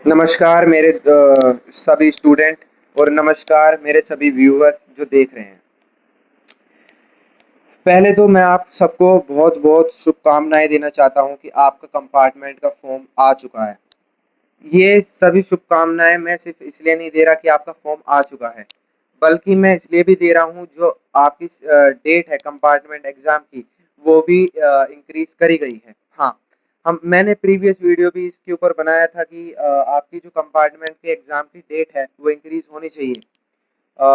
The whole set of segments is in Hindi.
नमस्कार मेरे सभी स्टूडेंट और नमस्कार मेरे सभी व्यूअर जो देख रहे हैं। पहले तो मैं आप सबको बहुत बहुत शुभकामनाएं देना चाहता हूं कि आपका कंपार्टमेंट का फॉर्म आ चुका है। ये सभी शुभकामनाएं मैं सिर्फ इसलिए नहीं दे रहा कि आपका फॉर्म आ चुका है, बल्कि मैं इसलिए भी दे रहा हूं जो आपकी डेट है कंपार्टमेंट एग्जाम की, वो भी इंक्रीज करी गई है। हाँ, हम मैंने प्रीवियस वीडियो भी इसके ऊपर बनाया था कि आपकी जो कंपार्टमेंट के एग्जाम की डेट है वो इंक्रीज होनी चाहिए।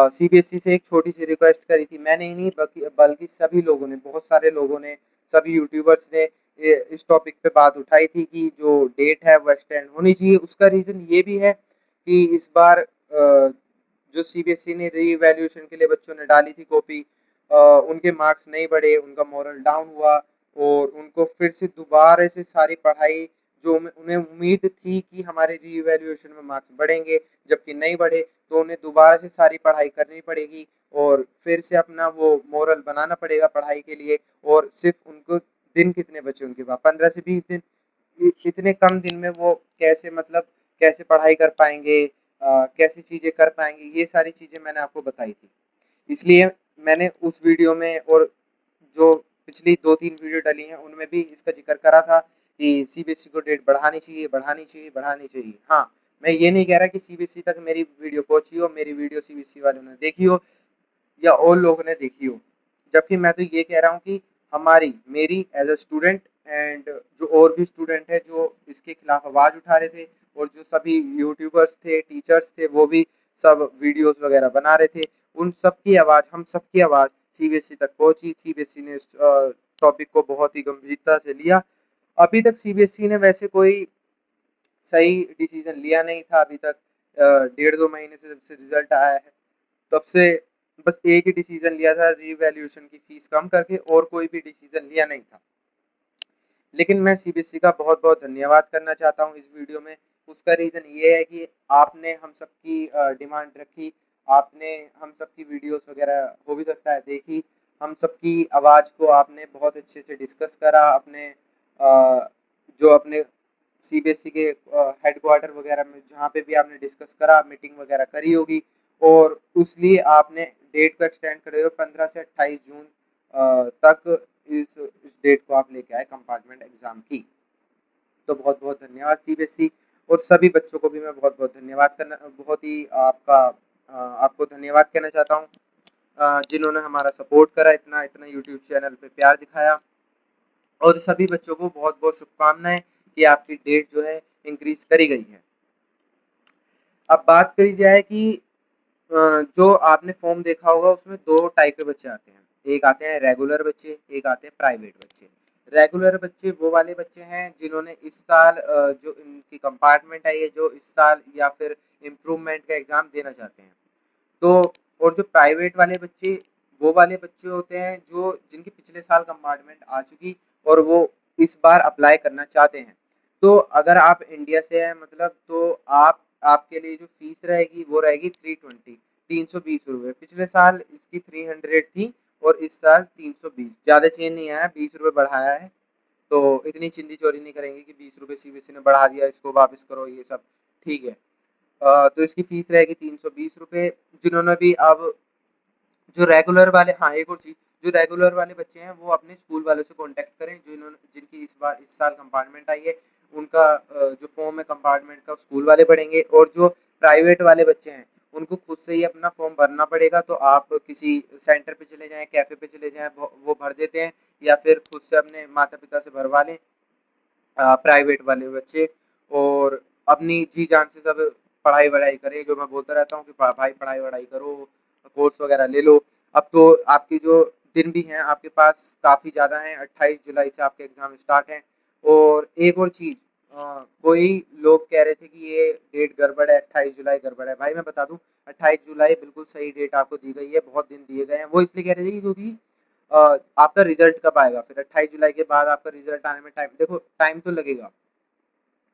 सीबीएसई से एक छोटी सी रिक्वेस्ट करी थी, मैंने ही नहीं बल्कि बल्कि सभी लोगों ने, बहुत सारे लोगों ने, सभी यूट्यूबर्स ने इस टॉपिक पे बात उठाई थी कि जो डेट है वो एक्सटेंड होनी चाहिए। उसका रीज़न ये भी है कि इस बार जो सीबीएसई ने री इवैल्यूएशन के लिए बच्चों ने डाली थी कॉपी, उनके मार्क्स नहीं बढ़े, उनका मोरल डाउन हुआ और उनको फिर से दोबारा से सारी पढ़ाई, जो उन्हें उम्मीद थी कि हमारे री इवैल्यूएशन में मार्क्स बढ़ेंगे, जबकि नहीं बढ़े, तो उन्हें दोबारा से सारी पढ़ाई करनी पड़ेगी और फिर से अपना वो मोरल बनाना पड़ेगा पढ़ाई के लिए। और सिर्फ उनको दिन कितने बचे उनके पास, 15 से 20 दिन। इतने कम दिन में वो कैसे, मतलब कैसे पढ़ाई कर पाएंगे, कैसी चीज़ें कर पाएंगे, ये सारी चीज़ें मैंने आपको बताई थी। इसलिए मैंने उस वीडियो में और जो पिछली 2-3 वीडियो डली हैं उनमें भी इसका जिक्र करा था कि सीबीएसई को डेट बढ़ानी चाहिए, बढ़ानी चाहिए, बढ़ानी चाहिए। हाँ, मैं ये नहीं कह रहा कि सीबीएसई तक मेरी वीडियो पहुंची हो, मेरी वीडियो सीबीएसई वालों ने देखी हो या और लोगों ने देखी हो। जबकि मैं तो ये कह रहा हूँ कि हमारी मेरी एज अ स्टूडेंट एंड जो और भी स्टूडेंट है जो इसके खिलाफ आवाज़ उठा रहे थे, और जो सभी यूट्यूबर्स थे, टीचर्स थे, वो भी सब वीडियोस वगैरह बना रहे थे, उन सब की आवाज़, हम सब की आवाज़ सीबीएसई तक पहुंची। सीबीएसई ने इस टॉपिक को बहुत ही गंभीरता से लिया। अभी तक सीबीएसई ने वैसे कोई सही डिसीजन लिया नहीं था अभी तक। 1.5-2 महीने से जब से रिजल्ट आया है तब से बस एक ही डिसीजन लिया था, रीवैल्यूएशन की फीस कम करके, और कोई भी डिसीजन लिया नहीं था। लेकिन मैं सीबीएसई का बहुत बहुत धन्यवाद करना चाहता हूँ इस वीडियो में। उसका रीज़न ये है कि आपने हम सबकी डिमांड रखी, आपने हम सबकी वीडियोस वगैरह हो भी सकता है देखी, हम सबकी आवाज़ को आपने बहुत अच्छे से डिस्कस करा अपने जो अपने सीबीएसई के हेडक्वार्टर वगैरह में, जहाँ पे भी आपने डिस्कस करा, मीटिंग वगैरह करी होगी, और उसलिए आपने डेट को एक्सटेंड करे हो 15 से 28 जून तक। इस डेट को आप लेके आए कंपार्टमेंट एग्जाम की। तो बहुत बहुत धन्यवाद सीबीएसई, और सभी बच्चों को भी मैं बहुत बहुत धन्यवाद करना, बहुत ही आपको धन्यवाद कहना चाहता हूँ, जिन्होंने हमारा सपोर्ट करा, इतना इतना यूट्यूब चैनल पे प्यार दिखाया। और सभी बच्चों को बहुत बहुत शुभकामनाएं कि आपकी डेट जो है इंक्रीज करी गई है। अब बात करी जाए कि जो आपने फॉर्म देखा होगा उसमें दो टाइप के बच्चे आते हैं, एक आते हैं रेगुलर बच्चे, एक आते हैं प्राइवेट बच्चे। रेगुलर बच्चे वो वाले बच्चे हैं जिन्होंने इस साल जो इनकी कंपार्टमेंट है, ये जो इस साल या फिर इम्प्रूवमेंट का एग्ज़ाम देना चाहते हैं। तो और जो प्राइवेट वाले बच्चे, वो वाले बच्चे होते हैं जो जिनकी पिछले साल कंपार्टमेंट आ चुकी और वो इस बार अप्लाई करना चाहते हैं। तो अगर आप इंडिया से हैं, मतलब तो आप, आपके लिए जो फीस रहेगी वो रहेगी 320, 320 रुपये। पिछले साल इसकी 300 थी और इस साल 320, ज़्यादा चेंज नहीं आया, 20 रुपये बढ़ाया है। तो इतनी चिंदी चोरी नहीं करेंगे कि 20 रुपये सीबीएसई ने बढ़ा दिया, इसको वापस करो, ये सब ठीक है। तो इसकी फीस रहेगी 320 रुपये। जिन्होंने भी अब जो रेगुलर वाले, हाँ एक और चीज़, जो रेगुलर वाले बच्चे हैं वो अपने स्कूल वालों से कांटेक्ट करें, जिन्होंने जिनकी इस साल कंपार्टमेंट आई है, उनका जो फॉर्म है कंपार्टमेंट का स्कूल वाले भरेंगे। और जो प्राइवेट वाले बच्चे हैं उनको खुद से ही अपना फॉर्म भरना पड़ेगा। तो आप किसी सेंटर पे चले जाएं, कैफ़े पे चले जाएं, वो भर देते हैं, या फिर खुद से अपने माता पिता से भरवा लें प्राइवेट वाले बच्चे। और अपनी जी जान से सब पढ़ाई वढ़ाई करें, जो मैं बोलता रहता हूँ कि भाई पढ़ाई वढ़ाई करो, कोर्स वगैरह ले लो। अब तो आपकी जो दिन भी हैं आपके पास काफ़ी ज़्यादा हैं, 28 जुलाई से आपके एग्ज़ाम स्टार्ट हैं। और एक और चीज़, कोई लोग कह रहे थे कि ये डेट गड़बड़ है, 28 जुलाई गड़बड़ है। भाई मैं बता दूं, 28 जुलाई बिल्कुल सही डेट आपको दी गई है, बहुत दिन दिए गए हैं। वो इसलिए कह रहे थे कि क्योंकि आपका रिजल्ट कब आएगा, फिर 28 जुलाई के बाद आपका रिजल्ट आने में टाइम, देखो टाइम तो लगेगा,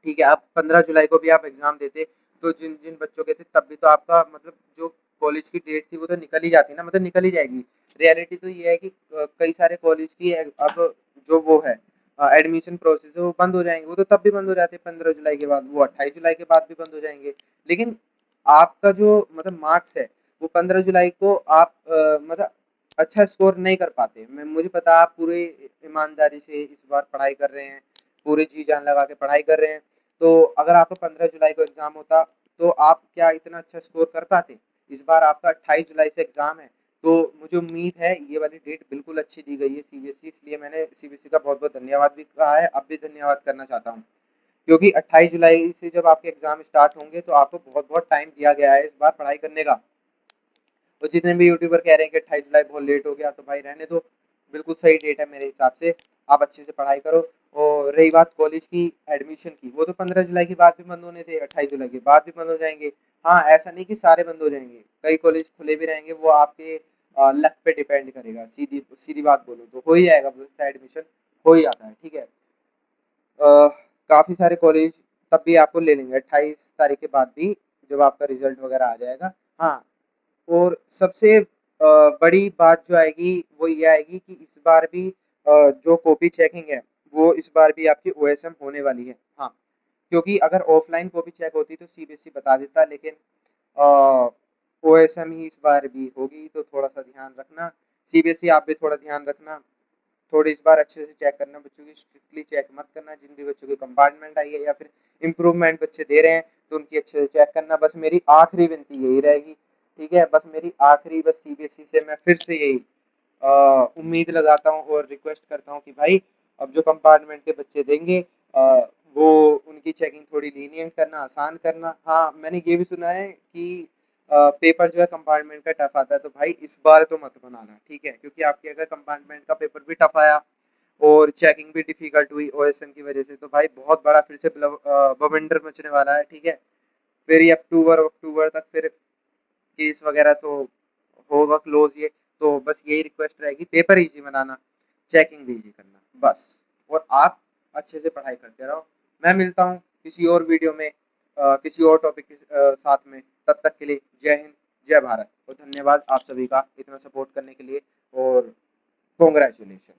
ठीक है। आप 15 जुलाई को भी आप एग्ज़ाम देते, तो जिन जिन बच्चों के थे तब भी तो आपका, मतलब जो कॉलेज की डेट थी वो तो निकल ही जाती ना, मतलब निकल ही जाएगी। रियलिटी तो ये है कि कई सारे कॉलेज की अब जो वो है, एडमिशन प्रोसेस है वो बंद हो जाएंगे, वो तो तब भी बंद हो जाते हैं 15 जुलाई के बाद, वो 28 जुलाई के बाद भी बंद हो जाएंगे। लेकिन आपका जो मतलब मार्क्स है वो 15 जुलाई को आप मतलब अच्छा स्कोर नहीं कर पाते। मैं मुझे पता है आप पूरे ईमानदारी से इस बार पढ़ाई कर रहे हैं, पूरे जी जान लगा के पढ़ाई कर रहे हैं, तो अगर आपका 15 जुलाई को एग्ज़ाम होता तो आप क्या इतना अच्छा स्कोर कर पाते? इस बार आपका 28 जुलाई से एग्ज़ाम है, तो मुझे उम्मीद है ये वाली डेट बिल्कुल अच्छी दी गई है सीबीएसई, इसलिए मैंने सीबीएसई का बहुत बहुत धन्यवाद भी कहा है, अब भी धन्यवाद करना चाहता हूँ। क्योंकि 28 जुलाई से जब आपके एग्ज़ाम स्टार्ट होंगे तो आपको बहुत बहुत टाइम दिया गया है इस बार पढ़ाई करने का। तो जितने भी यूट्यूबर कह रहे हैं कि 28 जुलाई बहुत लेट हो गया, तो भाई रहने दो, बिल्कुल सही डेट है मेरे हिसाब से। आप अच्छे से पढ़ाई करो। और रही बात कॉलेज की एडमिशन की, वो तो 15 जुलाई के बाद भी बंद होने थे, 28 जुलाई के बाद भी बंद हो जाएंगे। हाँ, ऐसा नहीं कि सारे बंद हो जाएंगे, कई कॉलेज खुले भी रहेंगे, वो आपके लक पे डिपेंड करेगा। सीधी सीधी बात बोलो तो हो ही जाएगा, एडमिशन हो ही जाता है, ठीक है। काफ़ी सारे कॉलेज तब भी आपको ले लेंगे 28 तारीख के बाद भी, जब आपका रिजल्ट वगैरह आ जाएगा। हाँ, और सबसे बड़ी बात जो आएगी वो ये आएगी कि इस बार भी जो कॉपी चेकिंग है वो इस बार भी आपकी ओएसएम होने वाली है। हाँ, क्योंकि अगर ऑफलाइन कॉपी चेक होती तो सीबीएसई बता देता, लेकिन ओएसएम ही इस बार भी होगी, तो थोड़ा सा ध्यान रखना। सीबीएसई आप भी थोड़ा ध्यान रखना, थोड़ी इस बार अच्छे से चेक करना, बच्चों की स्ट्रिक्टली चेक मत करना। जिन भी बच्चों की कंपार्टमेंट आई है या फिर इम्प्रूवमेंट बच्चे दे रहे हैं तो उनकी अच्छे से चेक करना। बस मेरी आखिरी विनती यही रहेगी, ठीक है, बस मेरी आखिरी, बस सीबीएसई से मैं फिर से यही उम्मीद लगाता हूँ और रिक्वेस्ट करता हूँ कि भाई अब जो कंपार्टमेंट के बच्चे देंगे वो उनकी चेकिंग थोड़ी लीनियंट करना, आसान करना। हाँ, मैंने ये भी सुना है कि पेपर जो है कंपार्टमेंट का टफ आता है, तो भाई इस बार तो मत बनाना, ठीक है, क्योंकि आपके अगर कंपार्टमेंट का पेपर भी टफ आया और चेकिंग भी डिफिकल्ट हुई ओएसएम की वजह से, तो भाई बहुत बड़ा फिर से बवंडर मचने वाला है, ठीक है। फिर ये अक्टूबर अक्टूबर तक फिर केस वगैरह तो होगा क्लोज ये। तो बस यही रिक्वेस्ट रहेगी, पेपर इजी बनाना, चेकिंग भी इजी करना, बस। और आप अच्छे से पढ़ाई करते रहो। मैं मिलता हूँ किसी और वीडियो में किसी और टॉपिक के साथ में। तब तक के लिए जय हिंद, जय भारत, और धन्यवाद आप सभी का इतना सपोर्ट करने के लिए, और कॉन्ग्रेचुलेशन।